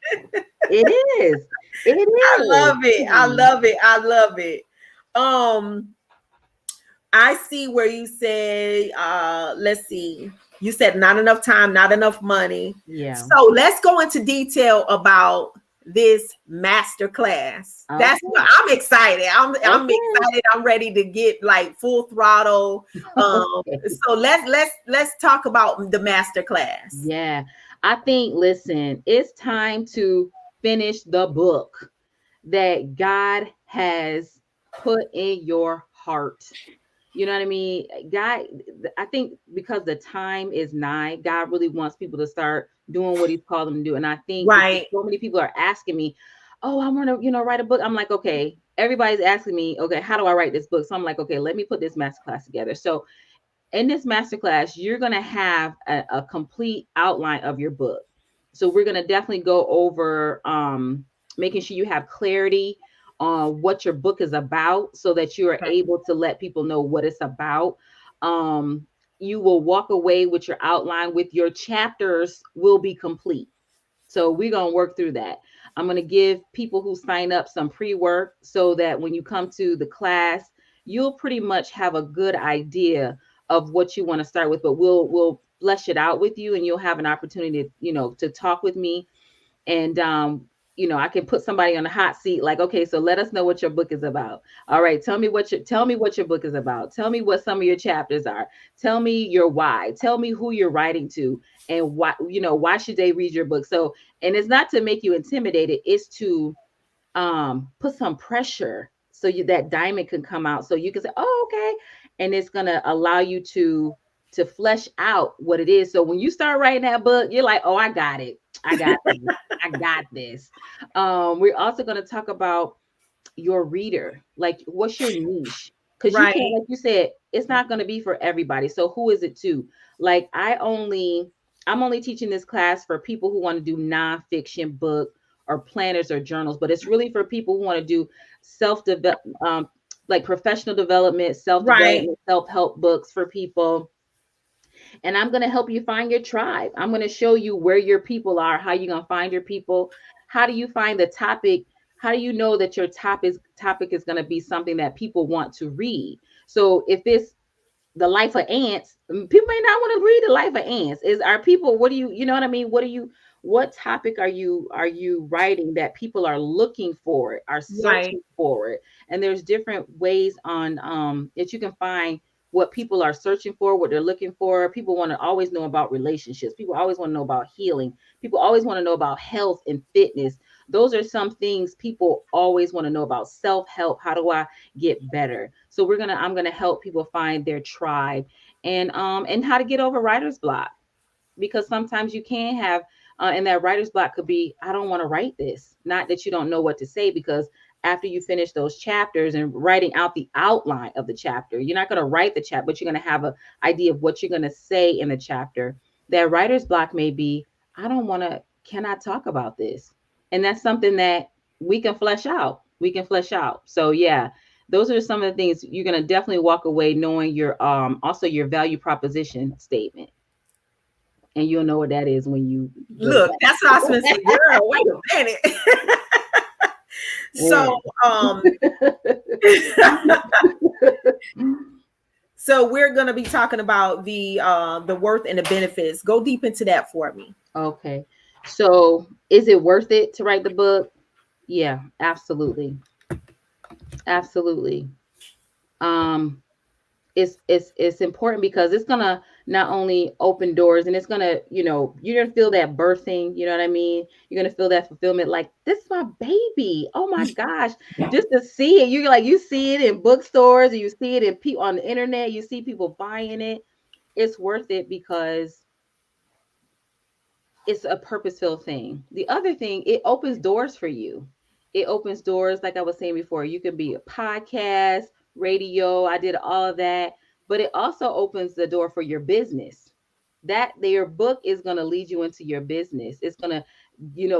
It is. It I is. love it. I Hmm. love it. I love it. Um, I see where you say, let's see, you said not enough time, not enough money. Yeah. So let's go into detail about this master class. That's what Okay. I'm excited. I'm Okay. excited. I'm ready to get like full throttle. Okay. So let's talk about the master class. Yeah. I think. Listen, it's time to finish the book that God has put in your heart. You know what I mean? God, I think because the time is nigh, God really wants people to start doing what He's called them to do. And I think because Right. so many people are asking me, oh, I want to, write a book. I'm like, okay, everybody's asking me, okay, how do I write this book? So I'm like, okay, let me put this masterclass together. So in this masterclass, you're going to have a complete outline of your book. So we're going to definitely go over making sure you have clarity on what your book is about so that you are Okay. able to let people know what it's about. Um, you will walk away with your outline, with your chapters will be complete. So we're going to work through that. I'm going to give people who sign up some pre-work so that when you come to the class, you'll pretty much have a good idea of what you want to start with, but we'll flesh it out with you and you'll have an opportunity to, to talk with me. And I can put somebody on the hot seat like, okay, so let us know what your book is about. All right, tell me what your book is about. Tell me what some of your chapters are. Tell me your why. Tell me who you're writing to and why should they read your book. So, and it's not to make you intimidated, it's to put some pressure so that diamond can come out so you can say, oh, okay. And it's gonna allow you to flesh out what it is. So when you start writing that book, you're like, oh, I got it. I got this. I got this. We're also going to talk about your reader. Like, what's your niche? Because you can't, Right. like you said, it's not going to be for everybody. So who is it to? Like, I'm only teaching this class for people who want to do nonfiction book or planners or journals, but it's really for people who want to do self develop, like professional development, self Right. development, self help books for people. And I'm going to help you find your tribe. I'm going to show you where your people are, how you're going to find your people. How do you find the topic? How do you know that your topic is going to be something that people want to read? So if it's the life of ants. People may not want to read the life of ants. Is our people, what do you know what I mean? What topic are you writing that people are looking for it, are Right. searching for it? And there's different ways on that you can find what people are searching for, what they're looking for. People want to always know about relationships. People always want to know about healing. People always want to know about health and fitness. Those are some things people always want to know about. Self-help. How do I get better? So I'm gonna help people find their tribe and how to get over writer's block, because sometimes you can have and that writer's block could be, I don't want to write this. Not that you don't know what to say, because after you finish those chapters and writing out the outline of the chapter, you're not going to write the chapter, but you're going to have an idea of what you're going to say in the chapter. That writer's block may be, I don't want to, can I talk about this? And that's something that we can flesh out. So yeah, those are some of the things you're going to definitely walk away knowing your also your value proposition statement, and you'll know what that is when you go to Look, that's what I was gonna say, girl. Wait a minute. So, um, so we're gonna be talking about the worth and the benefits. Go deep into that for me. Okay. So, is it worth it to write the book? Yeah, absolutely. Absolutely. Um it's important because it's gonna not only open doors, and it's gonna, you're gonna feel that birthing, you know what I mean? You're gonna feel that fulfillment, like, this is my baby. Oh my gosh. Just to see it, you see it in bookstores, or you see it in people on the internet, you see people buying it. It's worth it because it's a purpose-filled thing. The other thing, it opens doors for you. It opens doors, like I was saying before. You can be a podcast, radio. I did all of that, but it also opens the door for your business. That your book is going to lead you into your business. It's going to,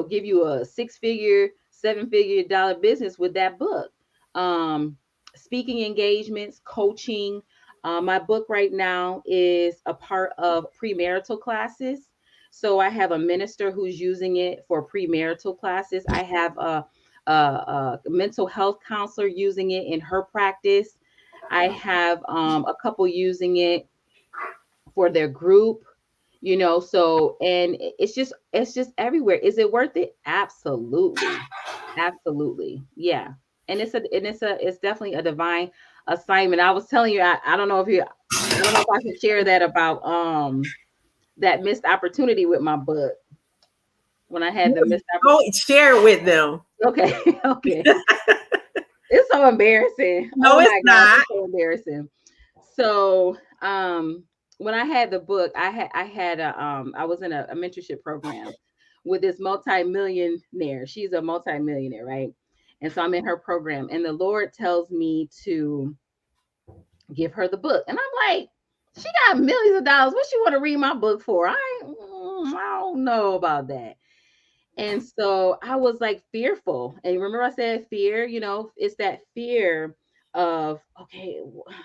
give you a six-figure, seven-figure dollar business with that book. Um, Speaking engagements, coaching. My book right now is a part of premarital classes. So I have a minister who's using it for premarital classes. I have a mental health counselor using it in her practice. I have a couple using it for their group. So, and it's just everywhere. Is it worth it? Absolutely. Absolutely. Yeah. And it's definitely a divine assignment. I was telling you, I don't know if I can share that about that missed opportunity with my book, when I had the missed Go opportunity. share it with them. Okay, okay. It's so embarrassing. No, Oh it's my gosh, not. it's so embarrassing. So, when I had the book, I was in a mentorship program with this multi-millionaire. She's a multi-millionaire, right? And so I'm in her program, and the Lord tells me to give her the book. And I'm like, she got millions of dollars. What she want to read my book for? I don't know about that. And so I was like fearful. And remember I said fear, it's that fear of, okay,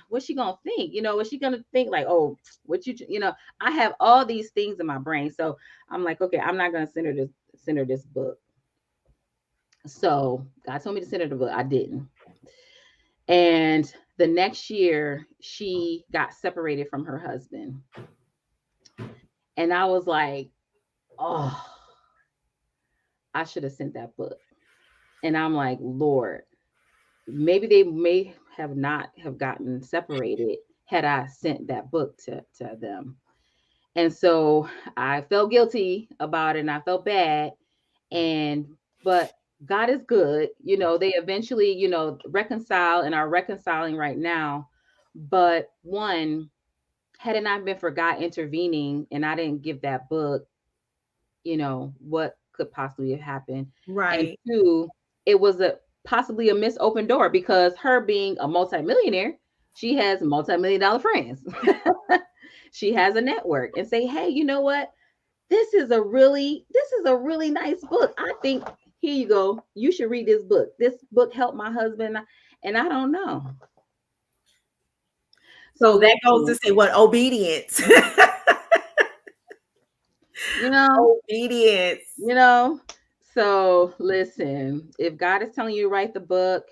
what's she gonna think? Is she gonna think like, oh, what I have all these things in my brain. So I'm like, okay, I'm not gonna send her this book. So God told me to send her the book. I didn't. And the next year she got separated from her husband. And I was like, oh, I should have sent that book. And I'm like, Lord, maybe they may have not have gotten separated had I sent that book to them. And so I felt guilty about it, and I felt bad. And but God is good. They eventually, reconcile and are reconciling right now. But one, had it not been for God intervening and I didn't give that book, what could possibly have happened? And Right. two, it was a possibly a missed open door, because her being a multimillionaire, she has multi-million dollar friends. She has a network, and say, hey, you know what? This is a really nice book. I think, here you go. You should read this book. This book helped my husband, and I don't know. So So that goes to listen, say what? Obedience. you know, Obedience. You know, so listen, if God is telling you to write the book,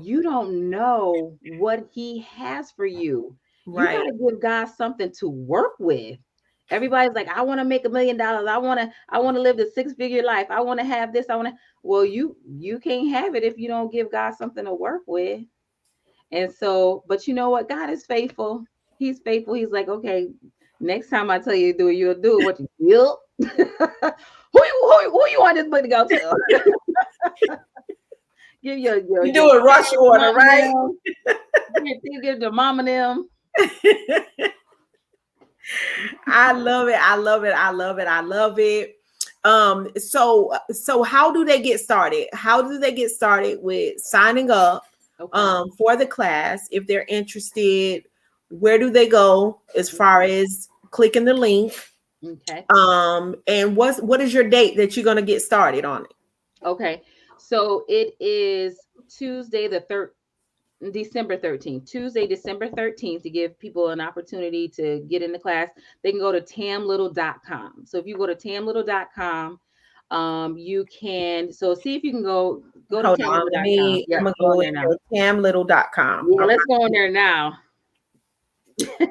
you don't know what he has for you. You got Right. to give God something to work with. Everybody's like, I want to make $1 million. I want to live the 6-figure life. I want to have this. I want to. Well, you can't have it if you don't give God something to work with. And so, but you know what? God is faithful. He's faithful. He's like, okay, next time I tell you to do it, you'll do it. What you will. Who you want this book to go to? Give You your do a rush parents, order, mom right? them. Give the mom and them. I love it. I love it. I love it. I love it. So how do they get started? How do they get started with signing up Okay. for the class if they're interested? Where do they go as far as clicking the link? Okay. And what is your date that you're gonna get started on it? Okay. So it is Tuesday the December 13th, Tuesday, December 13th, to give people an opportunity to get in the class. They can go to tamlittle.com. So if you go to tamlittle.com, you can, so see if you can go to Hold on, tamlittle.com. I'm Yep, gonna go in go there now. into tamlittle.com. Yeah, let's go in there now.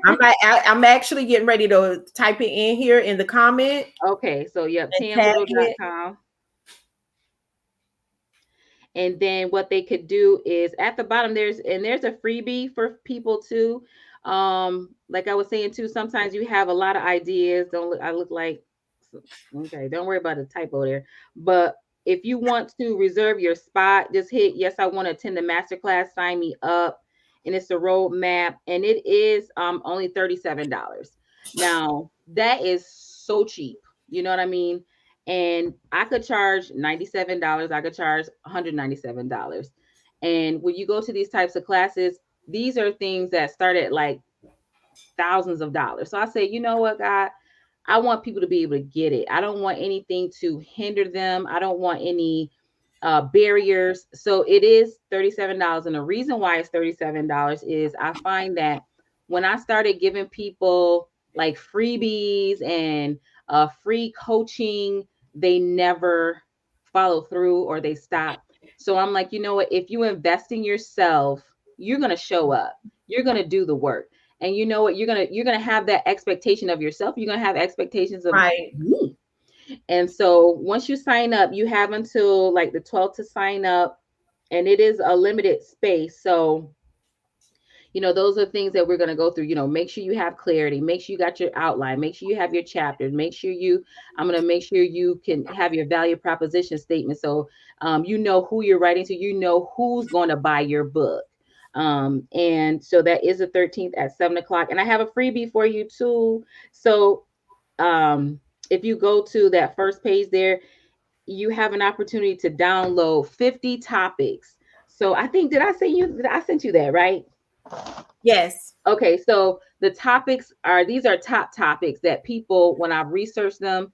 I'm actually getting ready to type it in here in the comment Okay, so yep, and tag it. tamlittle.com. And then what they could do is at the bottom there's a freebie for people too. Like I was saying too, sometimes you have a lot of ideas. Don't look, I look like, okay, don't worry about the typo there. But if you want to reserve your spot, just hit yes, I want to attend the masterclass, sign me up. And it's a roadmap, and it is only $37. Now that is so cheap. You know what I mean? And I could charge $97. I could charge $197. And when you go to these types of classes, these are things that start at like thousands of dollars. So I say, you know what, God, I want people to be able to get it. I don't want anything to hinder them. I don't want any barriers. So it is $37. And the reason why it's $37 is I find that when I started giving people like freebies and free coaching, they never follow through or they stop. So I'm like, you know what? If you invest in yourself, you're going to show up. You're going to do the work. And you know what? You're gonna have that expectation of yourself. You're gonna have expectations of Right. me. And so once you sign up, you have until like the 12th to sign up, and it is a limited space. So those are things that we're going to go through. Make sure you have clarity, make sure you got your outline, make sure you have your chapters, make sure I'm going to make sure you can have your value proposition statement. So you know who you're writing to, you know who's going to buy your book. And so that is the 13th at 7 o'clock, and I have a freebie for you too. So if you go to that first page there, you have an opportunity to download 50 topics. So I think, did I sent you that, right? Yes. Okay, so the topics these are top topics that people, when I've researched them,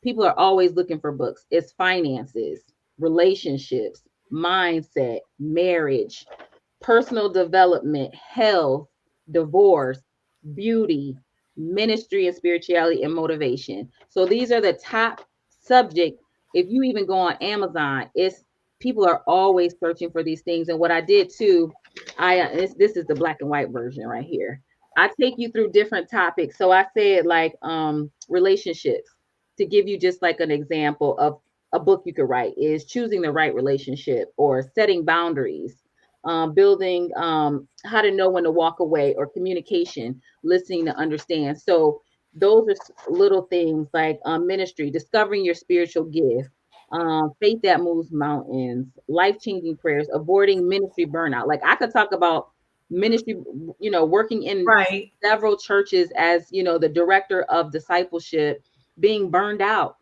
people are always looking for books. It's finances, relationships, mindset, marriage, personal development, health, divorce, beauty, ministry and spirituality, and motivation. So these are the top subject. If you even go on Amazon, it's people are always searching for these things. And what I did too, this is the black and white version right here. I take you through different topics. So I said like relationships, to give you just like an example of a book you could write is choosing the right relationship or setting boundaries, building how to know when to walk away, or communication, listening to understand. So those are little things like ministry, discovering your spiritual gift, faith that moves mountains, life-changing prayers, avoiding ministry burnout. Like I could talk about ministry, working in Right. several churches as, the director of discipleship, being burned out,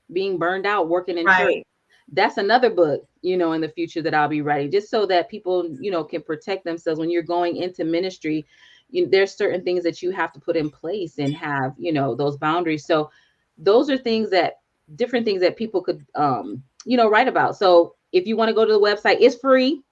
working in church. Right. That's another book, in the future that I'll be writing, just so that people, can protect themselves when you're going into ministry. There's certain things that you have to put in place and have, those boundaries. So those are different things that people could, write about. So if you want to go to the website, it's free.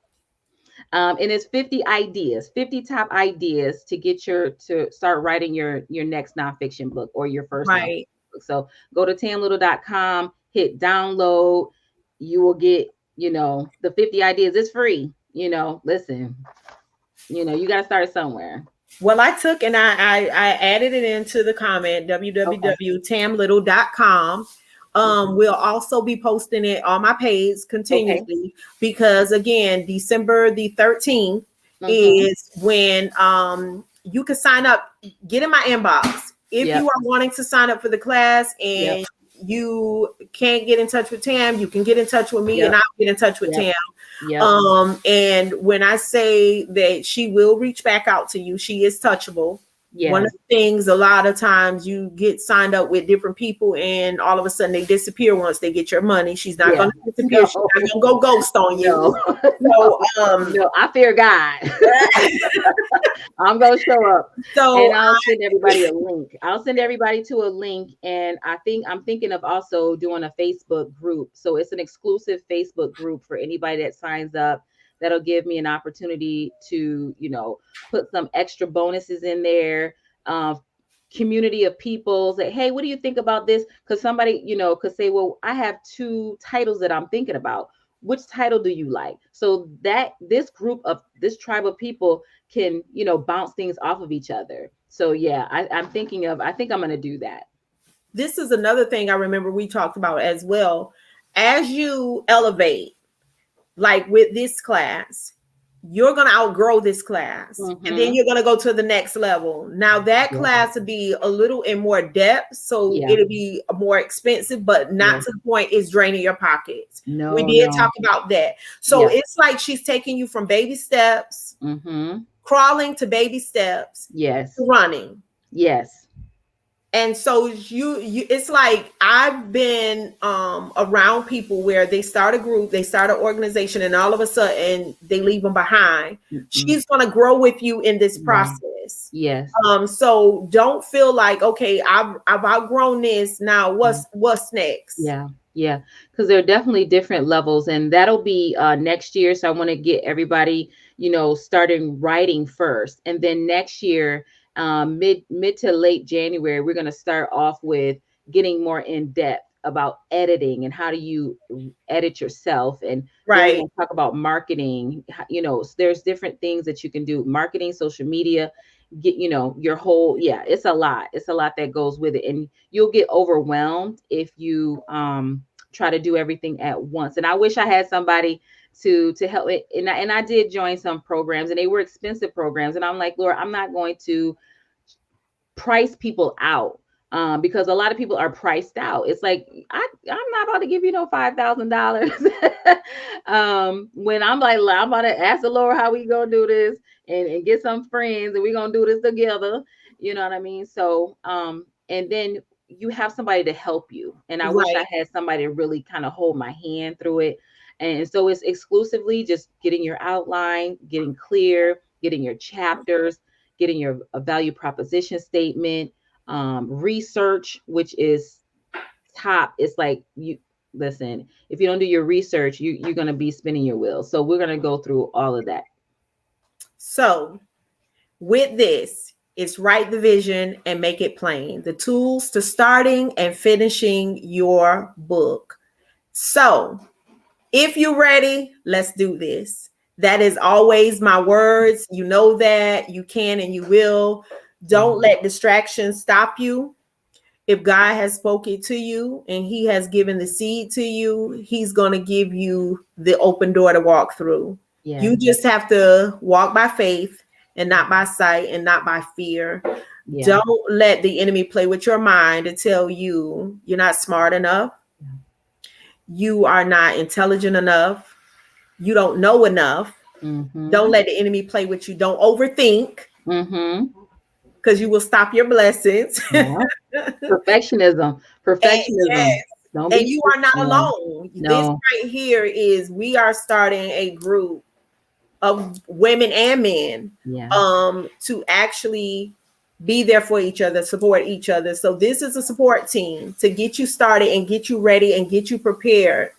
And it's 50 ideas, 50 top ideas to to start writing your next nonfiction book or your first nonfiction Right. book. So go to tamlittle.com, hit download. You will get, the 50 ideas. It's free. Listen, you got to start somewhere. Well, I took and I added it into the comment, Okay. www.tamlittle.com. Okay. We'll also be posting it on my page Okay. continuously because again, December the 13th Mm-hmm. is when you can sign up, get in my inbox. If you Yep. are wanting to sign up for the class Yep. and you can't get in touch with Tam, you can get in touch with me and Yep. I'll get in touch with Yep. Tam. Yep. And when I say that she will reach back out to you, she is touchable. One of Yes. the things, a lot of times you get signed up with different people and all of a sudden they disappear once they get your money. She's not Yeah. going to disappear. She's not No. going to go ghost on you. No. So, No. No. I fear God. I'm gonna show up, so and I'll send everybody a link. I'll send everybody to a link, and I'm thinking of also doing a Facebook group. So it's an exclusive Facebook group for anybody that signs up. That'll give me an opportunity to, put some extra bonuses in there. Community of people say, hey, what do you think about this? Because somebody, could say, well, I have two titles that I'm thinking about. Which title do you like? So that this tribe of people can bounce things off of each other. So yeah, I think I'm gonna do that. this is another thing I remember we talked about as well. As you elevate, like with this class, you're going to outgrow this class and then Mm-hmm. you're going to go to the next level. Now, that Yeah. class would be a little in more depth, so Yeah. it'll be more expensive, but not Yeah. to the point it's draining your pockets. We No, did talk no. about that. So Yeah. it's like she's taking you from baby steps, Mm-hmm. crawling to baby steps Yes. to running. Yes. And so you it's like I've been around people where they start a group, they start an organization, and all of a sudden they leave them behind. Mm-mm. She's going to grow with you in this Yeah. process. Yes. So don't feel like, okay, I've outgrown this, now what's next. Yeah, yeah, because there are definitely different levels, and that'll be next year. So I want to get everybody, starting writing first, and then next year, mid to late January, we're going to start off with getting more in depth about editing and how do you edit yourself, and then we're Right. going to talk about marketing. There's different things that you can do: marketing, social media, get your whole, yeah, it's a lot that goes with it, and you'll get overwhelmed if you try to do everything at once. And I wish I had somebody to help it, and I did join some programs, and they were expensive programs, and I'm like, Lord, I'm not going to price people out, because a lot of people are priced out. It's like I'm not about to give you no $5,000 when I'm like, I'm about to ask the Lord how we gonna do this, and get some friends, and we're gonna do this together. You know what I mean? So and then you have somebody to help you, and I wish I Right. had somebody to really kind of hold my hand through it. And so it's exclusively just getting your outline, getting clear, getting your chapters, getting your value proposition statement, research, which is top. It's like, you listen, if you don't do your research, you're going to be spinning your wheels. So we're going to go through all of that. So with this, it's write the vision and make it plain. The tools to starting and finishing your book. So if you're ready, let's do this. That is always my words. You know that you can and you will. Don't let distractions stop you. If God has spoken to you and he has given the seed to you, he's going to give you the open door to walk through. Yes. You just have to walk by faith and not by sight and not by fear. Yeah. Don't let the enemy play with your mind and tell you you're not smart enough. You are not intelligent enough. You don't know enough. Mm-hmm. Don't let the enemy play with you. Don't overthink Mm-hmm. because you will stop your blessings. Yeah. Perfectionism. And Perfectionism. yes, Don't and be. you are not No. alone. This No. right here is we are starting a group of women and men Yeah. to actually be there for each other, support each other. So this is a support team to get you started and get you ready and get you prepared.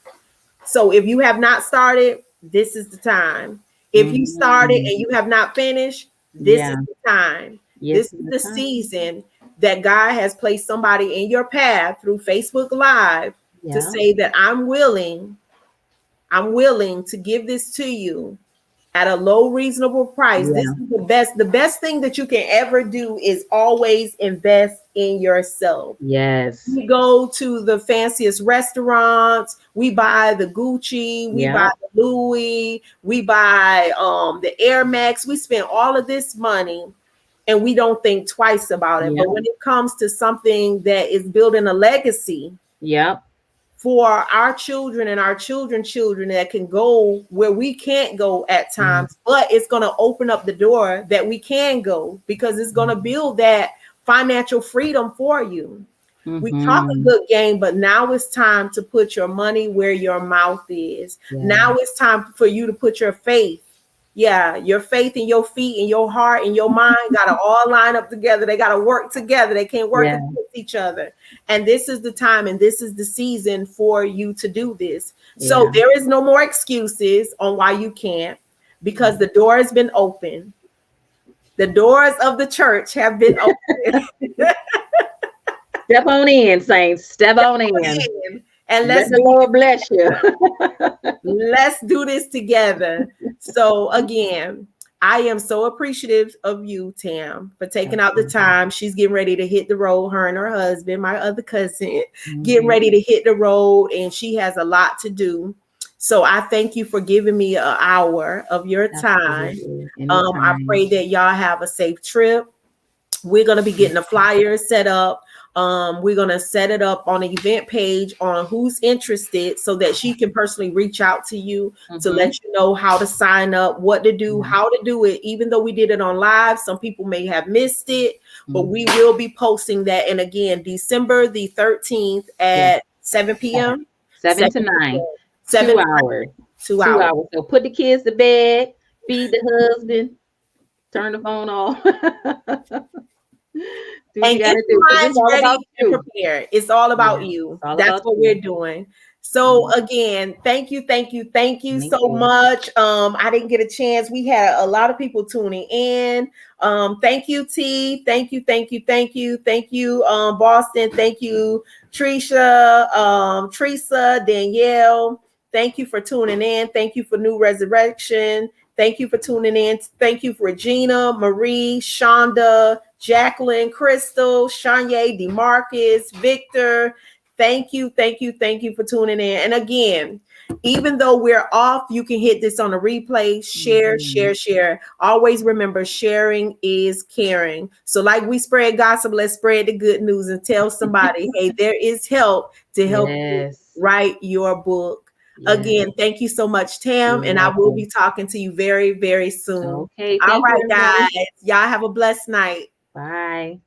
So if you have not started, this is the time. If you started Mm-hmm. and you have not finished, this is Yeah. the time. Yes. This is the season that God has placed somebody in your path through Facebook Live to Yeah. say that I'm willing to give this to you at a low reasonable price. This Yeah. is the best thing that you can ever do is always invest in yourself. Yes. We go to the fanciest restaurants, we buy the Gucci, we buy Yep. the Louis, we buy the Air Max, we spend all of this money and we don't think twice about it. But Yep. when it comes to something that is building a legacy Yep. for our children and our children's children that can go where we can't go at Mhm. times, but it's going to open up the door that we can go because it's going to build that financial freedom for you. We talk a Mhm. good game, but now it's time to put your money where your mouth is. Yeah. Now it's time for you to put your faith. Yeah, your faith and your feet and your heart and your mind got to all line up together. They got to work together. They can't work Yeah. against each other. And this is the time and this is the season for you to do this. So Yeah. there is no more excuses on why you can't because the door has been open. The doors of the church have been open. Step on in, saints. Step on in. And Let the Lord bless you. let's do this together. So again, I am so appreciative of you, Tam, for taking out the time. She's getting ready to hit the road. Her and her husband, my other cousin, getting ready to hit the road, and she has a lot to do. So I thank you for giving me an hour of your time. Absolutely. I Anytime. pray that y'all have a safe trip. We're going to be getting a flyer set up. We're going to set it up on an event page on who's interested so that she can personally reach out to you to let you know how to sign up, what to do, how to do it. Even though we did it on live, some people may have missed it, but we will be posting that. And again, December the 13th at 7 p.m. 7 to 9. 7 2 hours. 2 2 hours. hours. So put the kids to bed, feed the husband, turn the phone off. Do what And you get gotta your do because it's minds all ready about and you. prepared. It's all about Yeah, you. it's all That's about what we're you. doing. So again, thank you, thank you, thank you Thank so you. much. I didn't get a chance. We had a lot of people tuning in. Thank you, T. Thank you, thank you, thank you, thank you, Boston. Thank you, Trisha, Teresa, Danielle. Thank you for tuning in. Thank you for New Resurrection. Thank you for tuning in. Thank you for Regina, Marie, Shonda, Jacqueline, Crystal, Shanye, Demarcus, Victor. Thank you, thank you, thank you for tuning in. And again, even though we're off, you can hit this on a replay. Share, share, share. Always remember, sharing is caring. So, like we spread gossip, let's spread the good news and tell somebody, hey, there is help to help you Yes. write your book. Yes. Again, thank you so much, Tam. You're And I will be welcome. talking to you very, very soon. Okay. All Thank you, right, everybody. guys. Y'all have a blessed night. Bye.